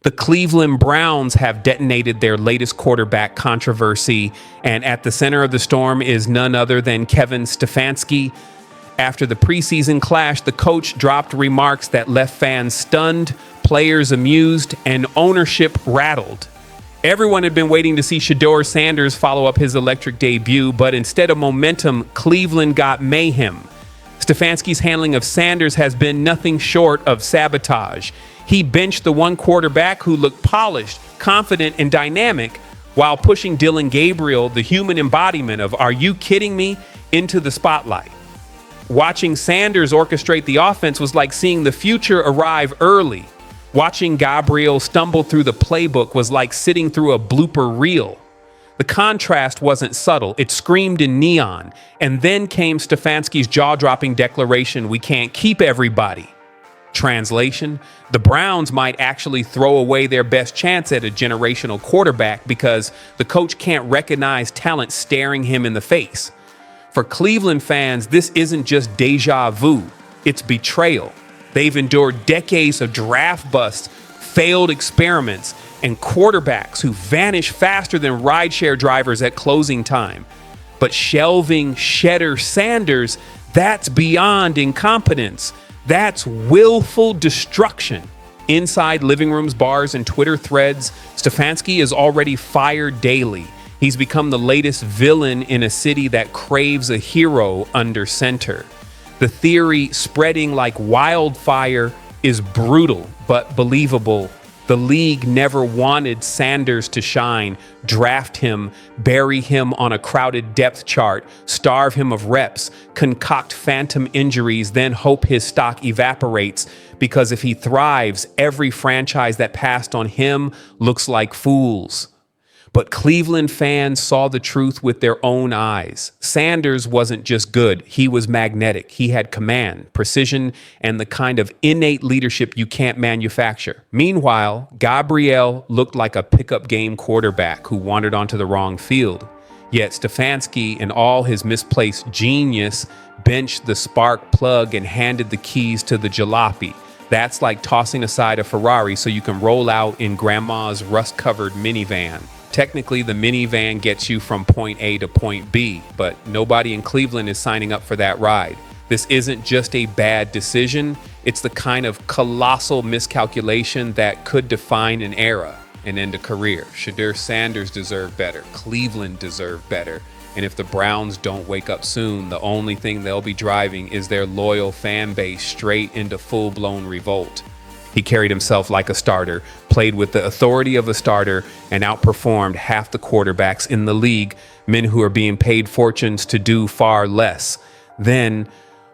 The Cleveland Browns have detonated their latest quarterback controversy, and at the center of the storm is none other than Kevin Stefanski. After the preseason clash, the coach dropped remarks that left fans stunned, players amused, and ownership rattled. Everyone had been waiting to see Shedeur Sanders follow up his electric debut, but instead of momentum, Cleveland got mayhem. Stefanski's handling of Sanders has been nothing short of sabotage. He benched the one quarterback who looked polished, confident, and dynamic while pushing Dylan Gabriel, the human embodiment of "are you kidding me?" into the spotlight. Watching Sanders orchestrate the offense was like seeing the future arrive early. Watching Gabriel stumble through the playbook was like sitting through a blooper reel. The contrast wasn't subtle, it screamed in neon. And then came Stefanski's jaw-dropping declaration, "We can't keep everybody." Translation: the Browns might actually throw away their best chance at a generational quarterback because the coach can't recognize talent staring him in the face. For Cleveland fans, this isn't just deja vu, it's betrayal. They've endured decades of draft busts, failed experiments, and quarterbacks who vanish faster than rideshare drivers at closing time. But shelving Shedeur Sanders, that's beyond incompetence. That's willful destruction. Inside living rooms, bars, and Twitter threads, Stefanski is already fired daily. He's become the latest villain in a city that craves a hero under center. The theory spreading like wildfire is brutal but believable. The league never wanted Sanders to shine, draft him, bury him on a crowded depth chart, starve him of reps, concoct phantom injuries, then hope his stock evaporates, because if he thrives, every franchise that passed on him looks like fools. But Cleveland fans saw the truth with their own eyes. Sanders wasn't just good, he was magnetic. He had command, precision, and the kind of innate leadership you can't manufacture. Meanwhile, Gabriel looked like a pickup game quarterback who wandered onto the wrong field. Yet Stefanski, in all his misplaced genius, benched the spark plug and handed the keys to the jalopy. That's like tossing aside a Ferrari so you can roll out in grandma's rust-covered minivan. Technically, the minivan gets you from point A to point B, but nobody in Cleveland is signing up for that ride. This isn't just a bad decision, it's the kind of colossal miscalculation that could define an era and end a career. Shedeur Sanders deserved better, Cleveland deserved better, and if the Browns don't wake up soon, the only thing they'll be driving is their loyal fan base straight into full-blown revolt. He carried himself like a starter, played with the authority of a starter, and outperformed half the quarterbacks in the league, men who are being paid fortunes to do far less. Then,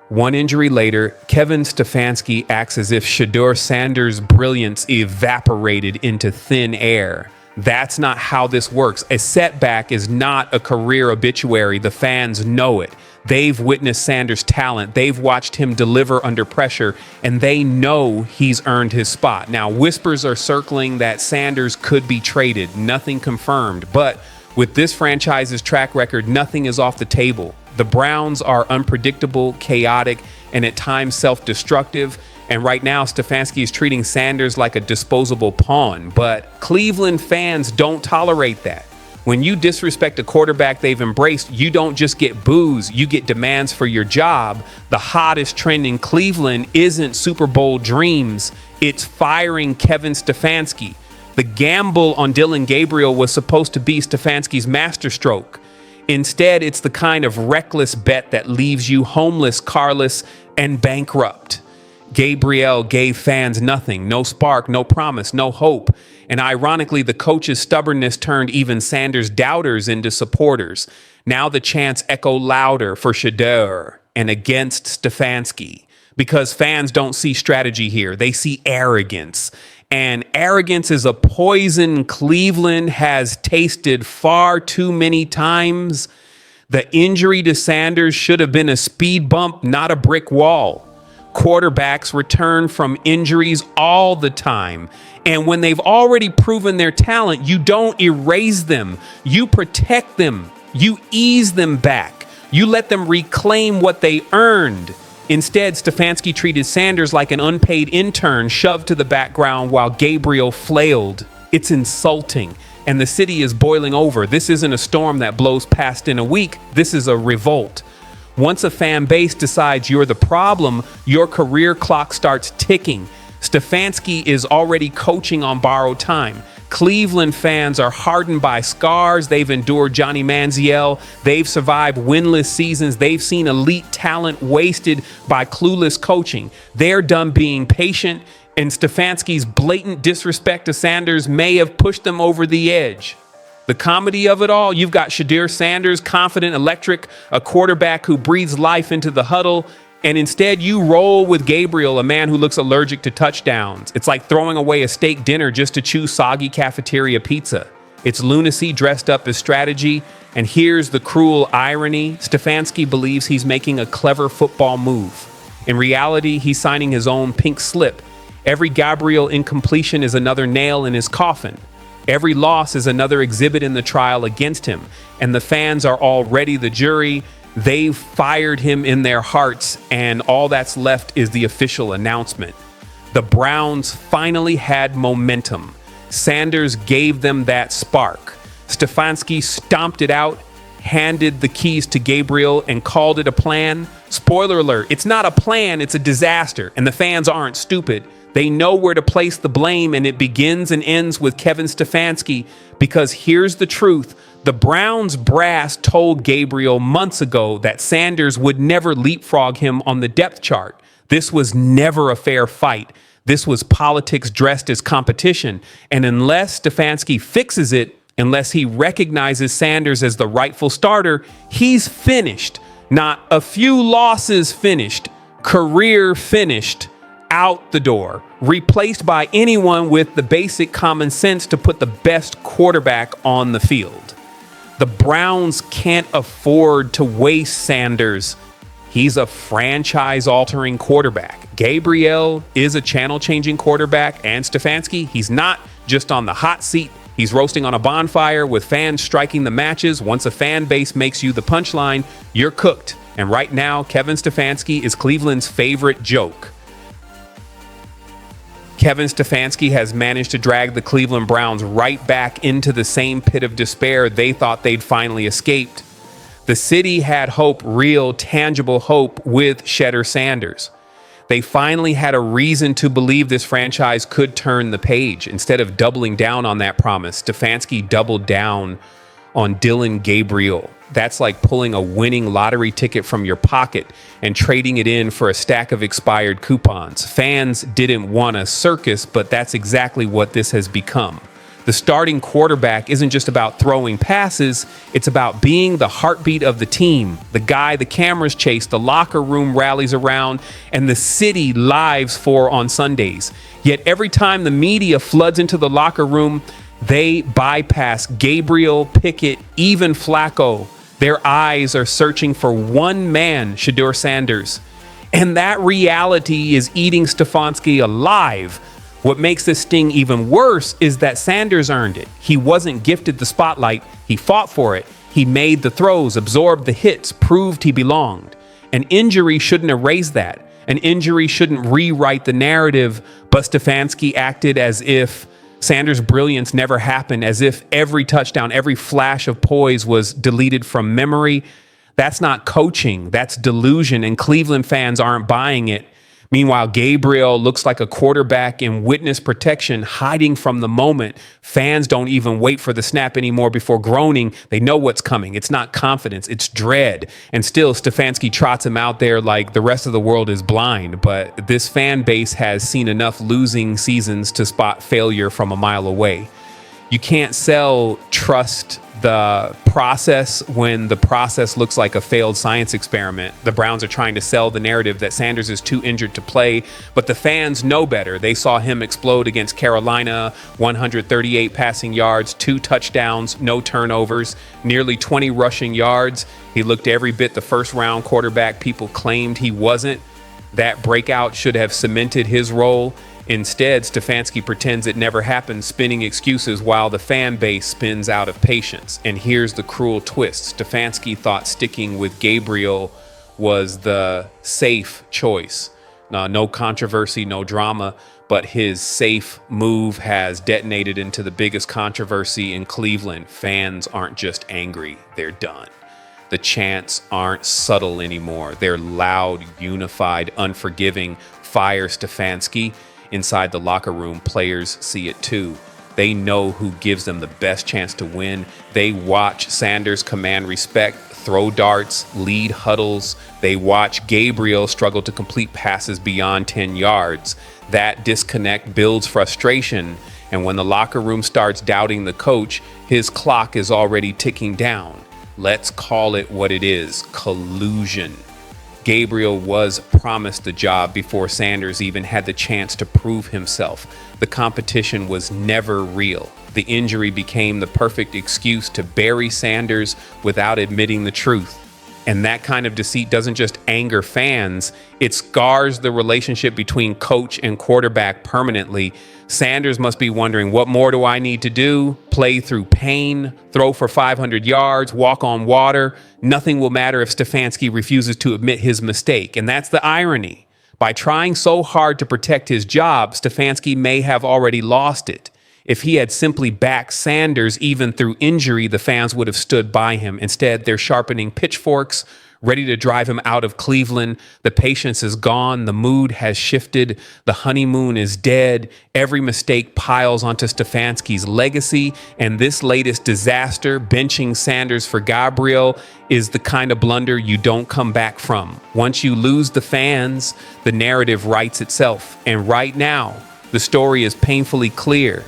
one injury later, Kevin Stefanski acts as if Shedeur Sanders' brilliance evaporated into thin air. That's not how this works. A setback is not a career obituary. The fans know it. They've witnessed Sanders' talent. They've watched him deliver under pressure, and they know he's earned his spot. Now, whispers are circling that Sanders could be traded. Nothing confirmed. But with this franchise's track record, nothing is off the table. The Browns are unpredictable, chaotic, and at times self-destructive. And right now, Stefanski is treating Sanders like a disposable pawn. But Cleveland fans don't tolerate that. When you disrespect a quarterback they've embraced, you don't just get boos, you get demands for your job. The hottest trend in Cleveland isn't Super Bowl dreams, it's firing Kevin Stefanski. The gamble on Dylan Gabriel was supposed to be Stefanski's masterstroke. Instead, it's the kind of reckless bet that leaves you homeless, carless, and bankrupt. Gabriel gave fans nothing, no spark, no promise, no hope. And ironically, the coach's stubbornness turned even Sanders' doubters into supporters. Now the chants echo louder for Shedeur and against Stefanski, because fans don't see strategy here. They see arrogance. And arrogance is a poison Cleveland has tasted far too many times. The injury to Sanders should have been a speed bump, not a brick wall. Quarterbacks return from injuries all the time. And when they've already proven their talent, you don't erase them. You protect them. You ease them back. You let them reclaim what they earned. Instead, Stefanski treated Sanders like an unpaid intern shoved to the background while Gabriel flailed. It's insulting, and the city is boiling over. This isn't a storm that blows past in a week. This is a revolt. Once a fan base decides you're the problem, your career clock starts ticking. Stefanski is already coaching on borrowed time. Cleveland fans are hardened by scars. They've endured Johnny Manziel. They've survived winless seasons. They've seen elite talent wasted by clueless coaching. They're done being patient, and Stefanski's blatant disrespect to Sanders may have pushed them over the edge. The comedy of it all, you've got Shedeur Sanders, confident, electric, a quarterback who breathes life into the huddle, and instead you roll with Gabriel, a man who looks allergic to touchdowns. It's like throwing away a steak dinner just to chew soggy cafeteria pizza. It's lunacy dressed up as strategy, and here's the cruel irony. Stefanski believes he's making a clever football move. In reality, he's signing his own pink slip. Every Gabriel incompletion is another nail in his coffin. Every loss is another exhibit in the trial against him, and the fans are already the jury. They've fired him in their hearts, and all that's left is the official announcement. The Browns finally had momentum. Sanders gave them that spark. Stefanski stomped it out, handed the keys to Gabriel, and called it a plan. Spoiler alert, it's not a plan, it's a disaster, and the fans aren't stupid. They know where to place the blame, and it begins and ends with Kevin Stefanski, because here's the truth. The Browns brass told Gabriel months ago that Sanders would never leapfrog him on the depth chart. This was never a fair fight. This was politics dressed as competition. And unless Stefanski fixes it, unless he recognizes Sanders as the rightful starter, he's finished. Not a few losses finished. Career finished. Out the door, replaced by anyone with the basic common sense to put the best quarterback on the field. The Browns can't afford to waste Sanders. He's a franchise-altering quarterback. Gabriel is a channel-changing quarterback, and Stefanski, he's not just on the hot seat. He's roasting on a bonfire with fans striking the matches. Once a fan base makes you the punchline, you're cooked. And right now, Kevin Stefanski is Cleveland's favorite joke. Kevin Stefanski has managed to drag the Cleveland Browns right back into the same pit of despair they thought they'd finally escaped. The city had hope, real, tangible hope, with Shedeur Sanders. They finally had a reason to believe this franchise could turn the page. Instead of doubling down on that promise, Stefanski doubled down on Dylan Gabriel. That's like pulling a winning lottery ticket from your pocket and trading it in for a stack of expired coupons. Fans didn't want a circus, but that's exactly what this has become. The starting quarterback isn't just about throwing passes, it's about being the heartbeat of the team, the guy the cameras chase, the locker room rallies around, and the city lives for on Sundays. Yet every time the media floods into the locker room, they bypass Gabriel, Pickett, even Flacco. Their eyes are searching for one man, Shedeur Sanders. And that reality is eating Stefanski alive. What makes this sting even worse is that Sanders earned it. He wasn't gifted the spotlight. He fought for it. He made the throws, absorbed the hits, proved he belonged. An injury shouldn't erase that. An injury shouldn't rewrite the narrative, but Stefanski acted as if Sanders' brilliance never happened, as if every touchdown, every flash of poise was deleted from memory. That's not coaching, that's delusion, and Cleveland fans aren't buying it. Meanwhile, Gabriel looks like a quarterback in witness protection, hiding from the moment. Fans don't even wait for the snap anymore before groaning. They know what's coming. It's not confidence, it's dread. And still, Stefanski trots him out there like the rest of the world is blind. But this fan base has seen enough losing seasons to spot failure from a mile away. You can't sell trust the process when the process looks like a failed science experiment. The Browns are trying to sell the narrative that Sanders is too injured to play, but the fans know better. They saw him explode against Carolina, 138 passing yards, 2 touchdowns, no turnovers, nearly 20 rushing yards. He looked every bit the first-round quarterback people claimed he wasn't. That breakout should have cemented his role. Instead, Stefanski pretends it never happened, spinning excuses while the fan base spins out of patience. And here's the cruel twist. Stefanski thought sticking with Gabriel was the safe choice. No controversy, no drama, but his safe move has detonated into the biggest controversy in Cleveland. Fans aren't just angry, they're done. The chants aren't subtle anymore. They're loud, unified, unforgiving. Fire Stefanski. Inside the locker room, players see it too. They know who gives them the best chance to win. They watch Sanders command respect, throw darts, lead huddles. They watch Gabriel struggle to complete passes beyond 10 yards. That disconnect builds frustration. And when the locker room starts doubting the coach, his clock is already ticking down. Let's call it what it is: collusion. Gabriel was promised the job before Sanders even had the chance to prove himself. The competition was never real. The injury became the perfect excuse to bury Sanders without admitting the truth. And that kind of deceit doesn't just anger fans, it scars the relationship between coach and quarterback permanently. Sanders must be wondering, what more do I need to do? Play through pain, throw for 500 yards, walk on water. Nothing will matter if Stefanski refuses to admit his mistake. And that's the irony. By trying so hard to protect his job, Stefanski may have already lost it. If he had simply backed Sanders, even through injury, the fans would have stood by him. Instead, they're sharpening pitchforks, ready to drive him out of Cleveland. The patience is gone. The mood has shifted. The honeymoon is dead. Every mistake piles onto Stefanski's legacy. And this latest disaster, benching Sanders for Gabriel, is the kind of blunder you don't come back from. Once you lose the fans, the narrative writes itself. And right now, the story is painfully clear.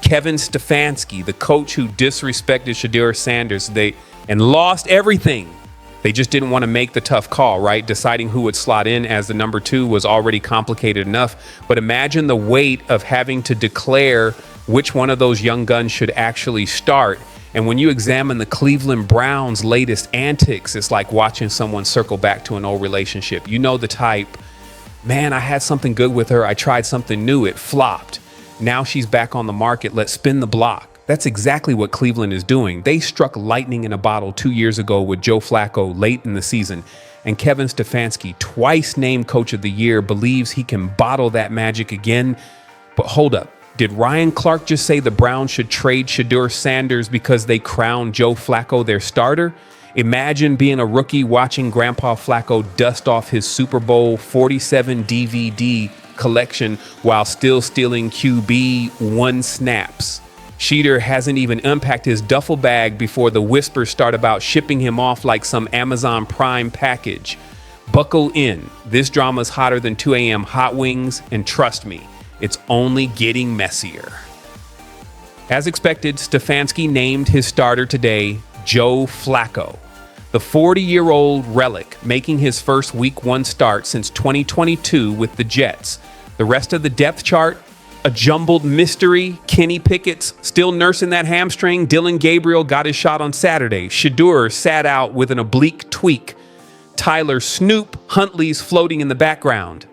Kevin Stefanski, the coach who disrespected Shedeur Sanders, and lost everything. They just didn't want to make the tough call, right? Deciding who would slot in as the number 2 was already complicated enough. But imagine the weight of having to declare which one of those young guns should actually start. And when you examine the Cleveland Browns' latest antics, it's like watching someone circle back to an old relationship. You know the type. Man, I had something good with her. I tried something new. It flopped. Now she's back on the market. Let's spin the block. That's exactly what Cleveland is doing. They struck lightning in a bottle 2 years ago with Joe Flacco late in the season. And Kevin Stefanski, twice named Coach of the Year, believes he can bottle that magic again. But hold up. Did Ryan Clark just say the Browns should trade Shedeur Sanders because they crowned Joe Flacco their starter? Imagine being a rookie watching Grandpa Flacco dust off his Super Bowl 47 DVD collection while still stealing QB1 snaps. Shedeur hasn't even unpacked his duffel bag before the whispers start about shipping him off like some Amazon Prime package. Buckle in. This drama's hotter than 2 a.m. hot wings, and trust me, it's only getting messier. As expected, Stefanski named his starter today Joe Flacco, the 40-year-old relic making his first Week 1 start since 2022 with the Jets. The rest of the depth chart, a jumbled mystery. Kenny Pickett's still nursing that hamstring. Dylan Gabriel got his shot on Saturday. Shedeur sat out with an oblique tweak. Tyler Snoop Huntley's floating in the background.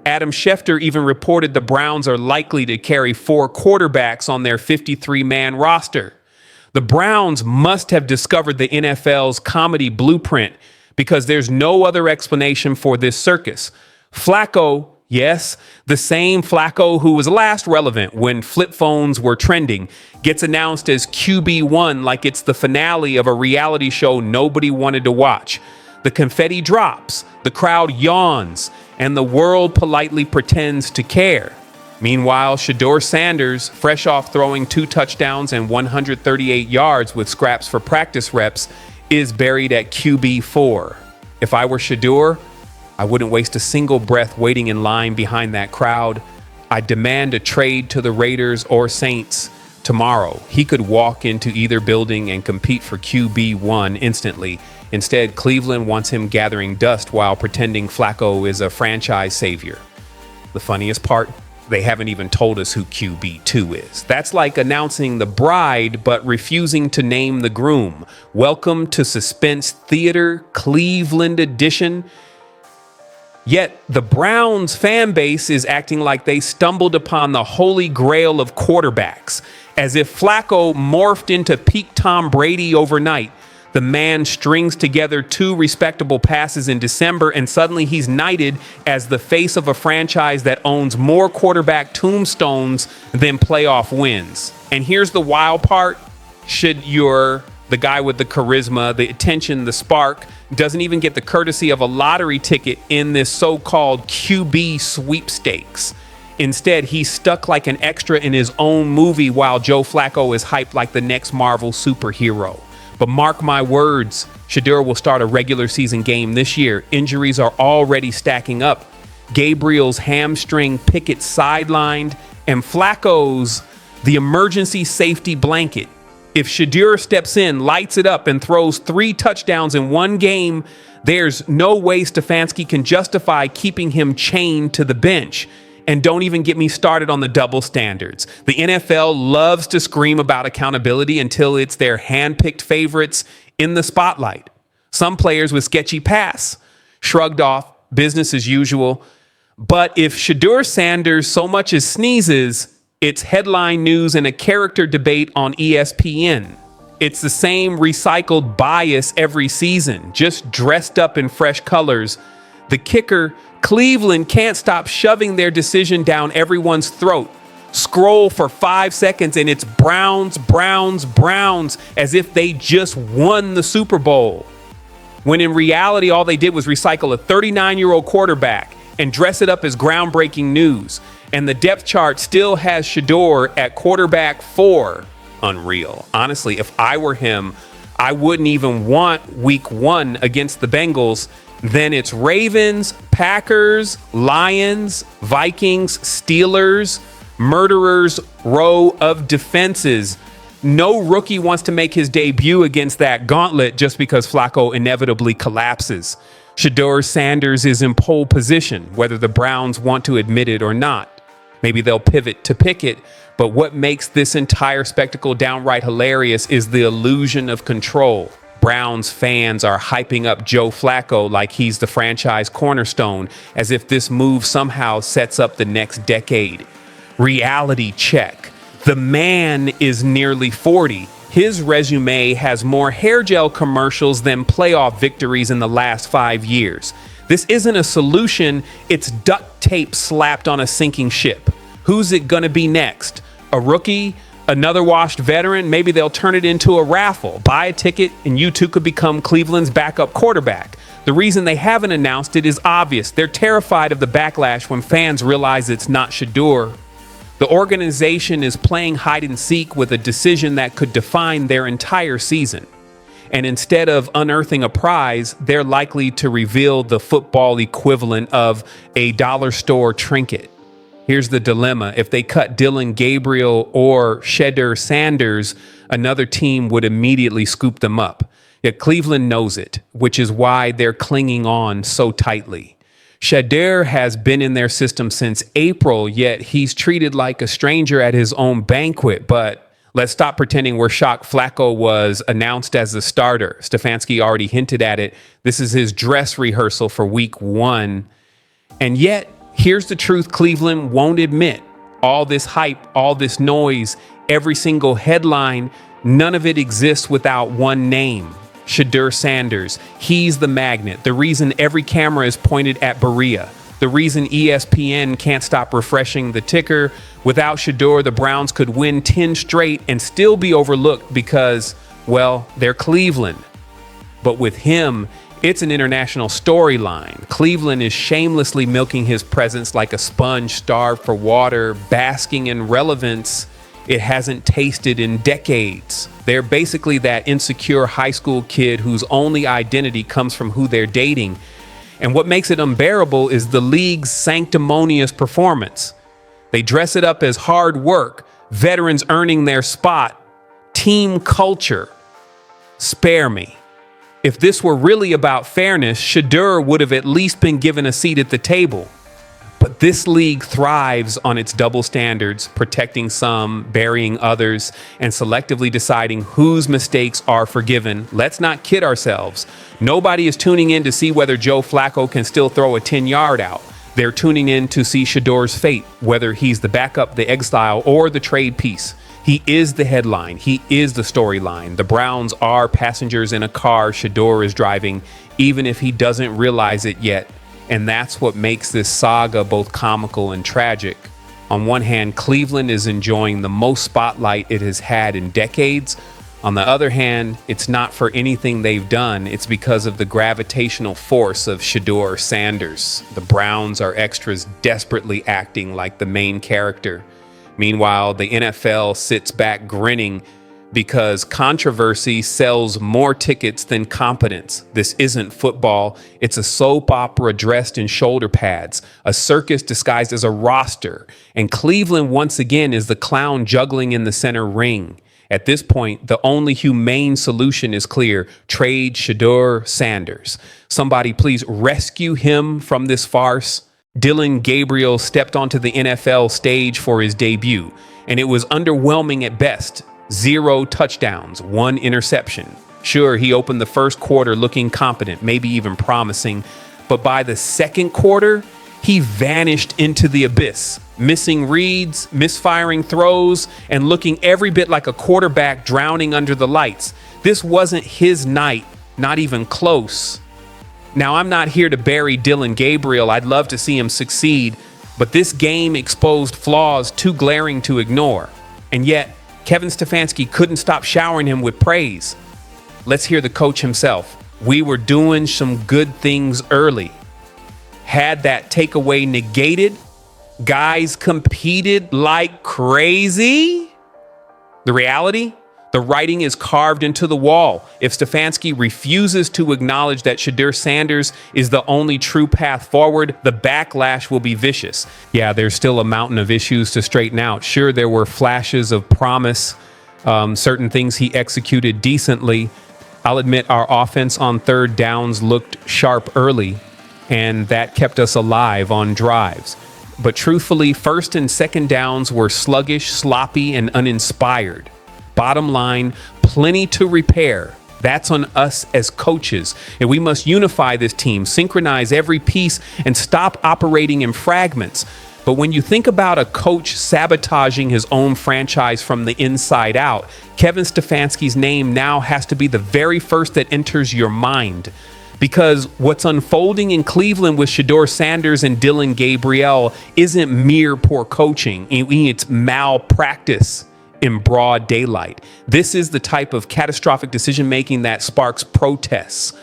Adam Schefter even reported the Browns are likely to carry 4 quarterbacks on their 53-man roster. The Browns must have discovered the NFL's comedy blueprint because there's no other explanation for this circus. Flacco, yes, the same Flacco who was last relevant when flip phones were trending, gets announced as QB1 like it's the finale of a reality show nobody wanted to watch. The confetti drops, the crowd yawns, and the world politely pretends to care. Meanwhile, Shedeur Sanders, fresh off throwing 2 touchdowns and 138 yards with scraps for practice reps, is buried at QB4. If I were Shedeur, I wouldn't waste a single breath waiting in line behind that crowd. I'd demand a trade to the Raiders or Saints tomorrow. He could walk into either building and compete for QB1 instantly. Instead, Cleveland wants him gathering dust while pretending Flacco is a franchise savior. The funniest part? They haven't even told us who QB2 is. That's like announcing the bride, but refusing to name the groom. Welcome to Suspense Theater, Cleveland edition. Yet the Browns fan base is acting like they stumbled upon the holy grail of quarterbacks, as if Flacco morphed into peak Tom Brady overnight. The man strings together 2 respectable passes in December, and suddenly he's knighted as the face of a franchise that owns more quarterback tombstones than playoff wins. And here's the wild part. Shedeur, the guy with the charisma, the attention, the spark, doesn't even get the courtesy of a lottery ticket in this so-called QB sweepstakes. Instead, he's stuck like an extra in his own movie while Joe Flacco is hyped like the next Marvel superhero. But mark my words, Shedeur will start a regular season game this year. Injuries are already stacking up. Gabriel's hamstring, Pickett sidelined, and Flacco's the emergency safety blanket. If Shedeur steps in, lights it up, and throws 3 touchdowns in one game, there's no way Stefanski can justify keeping him chained to the bench. And don't even get me started on the double standards. The NFL loves to scream about accountability until it's their hand-picked favorites in the spotlight. Some players with sketchy past shrugged off, business as usual. But if Shedeur Sanders so much as sneezes, it's headline news and a character debate on ESPN. It's the same recycled bias every season, just dressed up in fresh colors. The kicker, Cleveland can't stop shoving their decision down everyone's throat. Scroll for 5 seconds and it's Browns, Browns, Browns, as if they just won the Super Bowl. When in reality, all they did was recycle a 39-year-old quarterback and dress it up as groundbreaking news. And the depth chart still has Shedeur at quarterback 4. Unreal. Honestly, if I were him, I wouldn't even want week 1 against the Bengals. Then it's Ravens, Packers, Lions, Vikings, Steelers, murderers, row of defenses. No rookie wants to make his debut against that gauntlet just because Flacco inevitably collapses. Shedeur Sanders is in pole position, whether the Browns want to admit it or not. Maybe they'll pivot to Pickett, but what makes this entire spectacle downright hilarious is the illusion of control. Browns fans are hyping up Joe Flacco like he's the franchise cornerstone, as if this move somehow sets up the next decade. Reality check. The man is nearly 40. His resume has more hair gel commercials than playoff victories in the last 5 years. This isn't a solution, it's duct tape slapped on a sinking ship. Who's it gonna be next? A rookie? Another washed veteran? Maybe they'll turn it into a raffle. Buy a ticket and you too could become Cleveland's backup quarterback. The reason they haven't announced it is obvious. They're terrified of the backlash when fans realize it's not Shedeur. The organization is playing hide and seek with a decision that could define their entire season. And instead of unearthing a prize, they're likely to reveal the football equivalent of a dollar store trinket. Here's the dilemma. If they cut Dylan Gabriel or Shedeur Sanders, another team would immediately scoop them up. Yet Cleveland knows it, which is why they're clinging on so tightly. Shedeur has been in their system since April, yet he's treated like a stranger at his own banquet. But let's stop pretending we're shocked Flacco was announced as the starter. Stefanski already hinted at it. This is his dress rehearsal for week 1. And yet, here's the truth Cleveland won't admit. All this hype, all this noise, every single headline, none of it exists without one name. Shedeur Sanders. He's the magnet. The reason every camera is pointed at Berea. The reason ESPN can't stop refreshing the ticker. Without Shedeur, the Browns could win 10 straight and still be overlooked because, well, they're Cleveland. But with him, it's an international storyline. Cleveland is shamelessly milking his presence like a sponge starved for water, basking in relevance it hasn't tasted in decades. They're basically that insecure high school kid whose only identity comes from who they're dating. And what makes it unbearable is the league's sanctimonious performance. They dress it up as hard work, veterans earning their spot, team culture. Spare me. If this were really about fairness, Shedeur would have at least been given a seat at the table. But this league thrives on its double standards, protecting some, burying others, and selectively deciding whose mistakes are forgiven. Let's not kid ourselves. Nobody is tuning in to see whether Joe Flacco can still throw a 10-yard out. They're tuning in to see Shedeur's fate, whether he's the backup, the exile, or the trade piece. He is the headline. He is the storyline. The Browns are passengers in a car Shedeur is driving, even if he doesn't realize it yet. And that's what makes this saga both comical and tragic. On one hand, Cleveland is enjoying the most spotlight it has had in decades. On the other hand, it's not for anything they've done. It's because of the gravitational force of Shedeur Sanders. The Browns are extras desperately acting like the main character. Meanwhile, the NFL sits back grinning because controversy sells more tickets than competence. This isn't football. It's a soap opera dressed in shoulder pads, a circus disguised as a roster. And Cleveland, once again, is the clown juggling in the center ring. At this point, the only humane solution is clear. Trade Shedeur Sanders. Somebody please rescue him from this farce. Dylan Gabriel stepped onto the NFL stage for his debut, and it was underwhelming at best. 0 touchdowns, 1 interception. Sure, he opened the first quarter looking competent, maybe even promising, but by the second quarter, he vanished into the abyss, missing reads, misfiring throws, and looking every bit like a quarterback drowning under the lights. This wasn't his night, not even close. Now, I'm not here to bury Dylan Gabriel. I'd love to see him succeed, but this game exposed flaws too glaring to ignore. And yet, Kevin Stefanski couldn't stop showering him with praise. Let's hear the coach himself. We were doing some good things early. Had that takeaway negated, guys competed like crazy. The reality? The writing is carved into the wall. If Stefanski refuses to acknowledge that Shedeur Sanders is the only true path forward, the backlash will be vicious. Yeah, there's still a mountain of issues to straighten out. Sure, there were flashes of promise, certain things he executed decently. I'll admit our offense on third downs looked sharp early, and that kept us alive on drives. But truthfully, first and second downs were sluggish, sloppy, and uninspired. Bottom line, plenty to repair. That's on us as coaches. And we must unify this team, synchronize every piece, and stop operating in fragments. But when you think about a coach sabotaging his own franchise from the inside out, Kevin Stefanski's name now has to be the very first that enters your mind. Because what's unfolding in Cleveland with Shedeur Sanders and Dylan Gabriel isn't mere poor coaching. It's malpractice in broad daylight. This is the type of catastrophic decision-making that sparks protests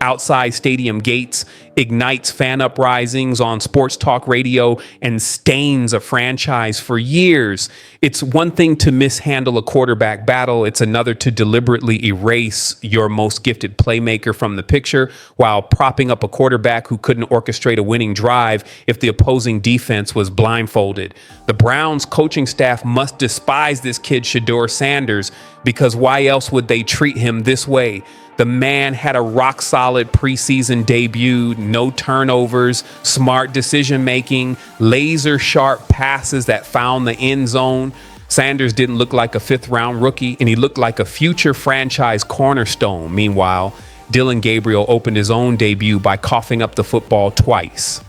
outside stadium gates, ignites fan uprisings on sports talk radio, and stains a franchise for years. It's one thing to mishandle a quarterback battle. It's another to deliberately erase your most gifted playmaker from the picture while propping up a quarterback who couldn't orchestrate a winning drive if the opposing defense was blindfolded. The Browns coaching staff must despise this kid, Shedeur Sanders, because why else would they treat him this way? The man had a rock-solid preseason debut, no turnovers, smart decision-making, laser-sharp passes that found the end zone. Sanders didn't look like a fifth-round rookie, and he looked like a future franchise cornerstone. Meanwhile, Dylan Gabriel opened his own debut by coughing up the football twice.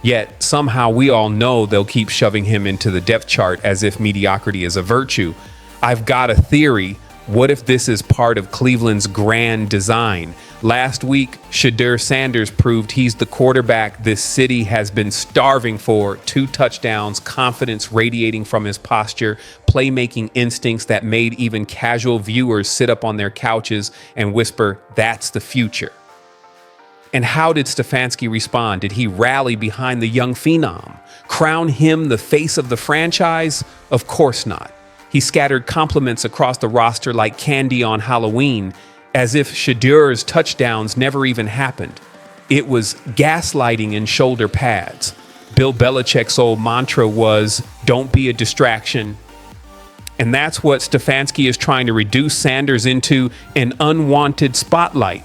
Yet, somehow we all know they'll keep shoving him into the depth chart as if mediocrity is a virtue. I've got a theory. What if this is part of Cleveland's grand design? Last week, Shedeur Sanders proved he's the quarterback this city has been starving for. 2 touchdowns, confidence radiating from his posture, playmaking instincts that made even casual viewers sit up on their couches and whisper, "That's the future." And how did Stefanski respond? Did he rally behind the young phenom? Crown him the face of the franchise? Of course not. He scattered compliments across the roster like candy on Halloween, as if Shedeur's touchdowns never even happened. It was gaslighting in shoulder pads. Bill Belichick's old mantra was, "Don't be a distraction." And that's what Stefanski is trying to reduce Sanders into, an unwanted spotlight.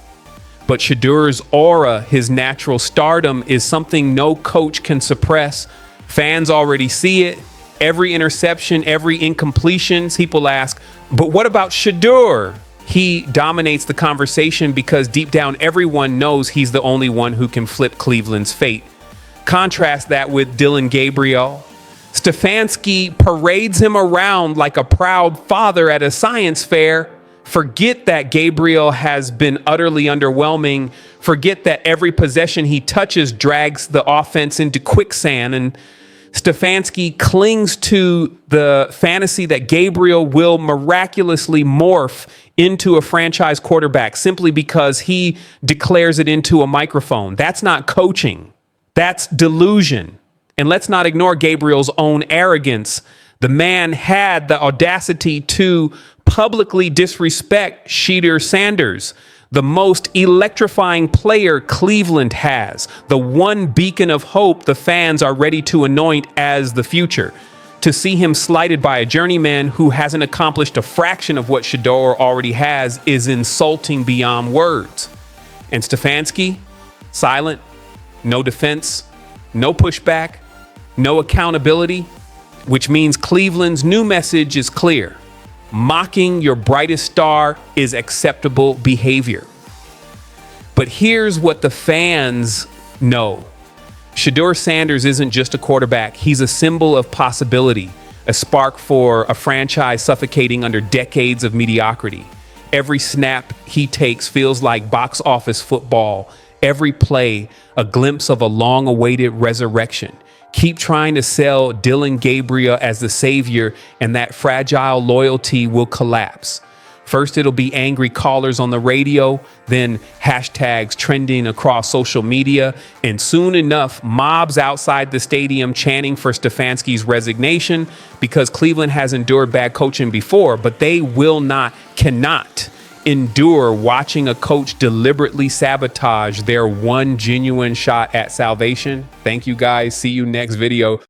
But Shedeur's aura, his natural stardom, is something no coach can suppress. Fans already see it. Every interception, every incompletion, people ask, but what about Shedeur? He dominates the conversation because deep down everyone knows he's the only one who can flip Cleveland's fate. Contrast that with Dylan Gabriel. Stefanski parades him around like a proud father at a science fair. Forget that Gabriel has been utterly underwhelming. Forget that every possession he touches drags the offense into quicksand. And Stefanski clings to the fantasy that Gabriel will miraculously morph into a franchise quarterback simply because he declares it into a microphone. That's not coaching. That's delusion. And let's not ignore Gabriel's own arrogance. The man had the audacity to publicly disrespect Shedeur Sanders, the most electrifying player Cleveland has, the one beacon of hope the fans are ready to anoint as the future. To see him slighted by a journeyman who hasn't accomplished a fraction of what Shedeur already has is insulting beyond words. And Stefanski, silent, no defense, no pushback, no accountability, which means Cleveland's new message is clear. Mocking your brightest star is acceptable behavior. But here's what the fans know. Shedeur Sanders isn't just a quarterback. He's a symbol of possibility, a spark for a franchise suffocating under decades of mediocrity. Every snap he takes feels like box office football. Every play, a glimpse of a long-awaited resurrection. Keep trying to sell Dylan Gabriel as the savior, and that fragile loyalty will collapse. First, it'll be angry callers on the radio, then hashtags trending across social media, and soon enough, mobs outside the stadium chanting for Stefanski's resignation because Cleveland has endured bad coaching before, but they cannot endure watching a coach deliberately sabotage their one genuine shot at salvation. Thank you guys. See you next video.